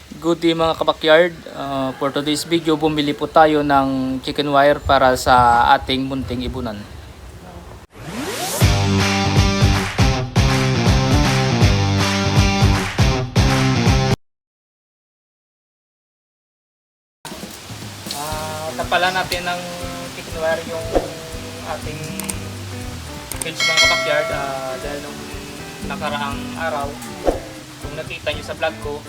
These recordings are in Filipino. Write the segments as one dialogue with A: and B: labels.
A: Good day mga kabakyard. For today's video, bumili po tayo ng chicken wire para sa ating munting ibunan. Tapalan natin ng chicken wire yung ating cage mga kabakyard dahil nung nakaraang araw, kung nakita nyo sa vlog ko,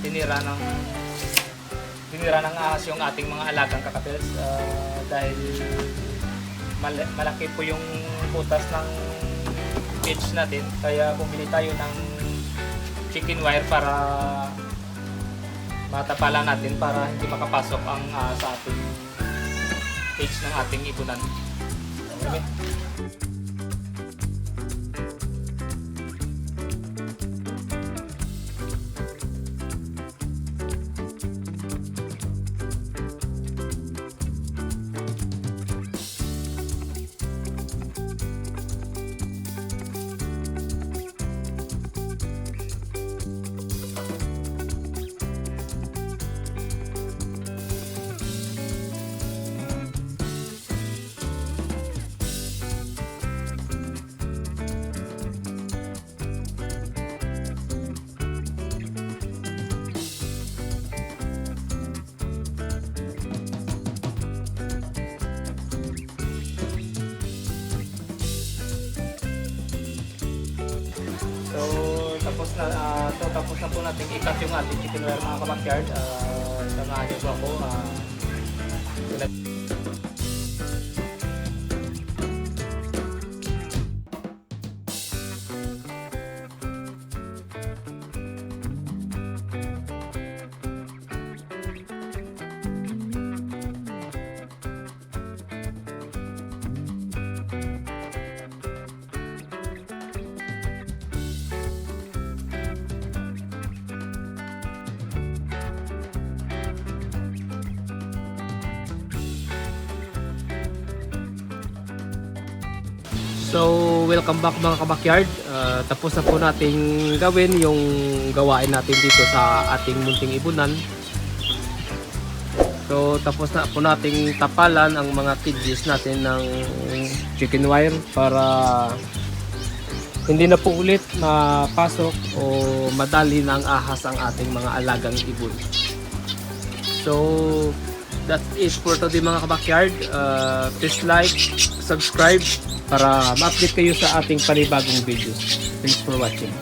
A: tinira ng ahas yung ating mga alagang kakapels dahil malaki po yung butas ng cage natin, kaya bumili tayo ng chicken wire para matapalan natin para hindi makapasok ang sa ating cage ng ating ibunan. Okay. Tapos na po natin i-cut yung ating chicken wire mga kabakyard. Samahan niyo po ako. So, welcome back mga kabakyard. Tapos na po nating gawin yung gawain natin dito sa ating munting ibunan. So, tapos na po nating tapalan ang mga cages natin ng chicken wire para hindi na po ulit mapasok o madali ng ahas ang ating mga alagang ibon. So, that is for today mga kabakyard. Please like, subscribe para ma-update kayo sa ating panibagong videos. Thanks for watching.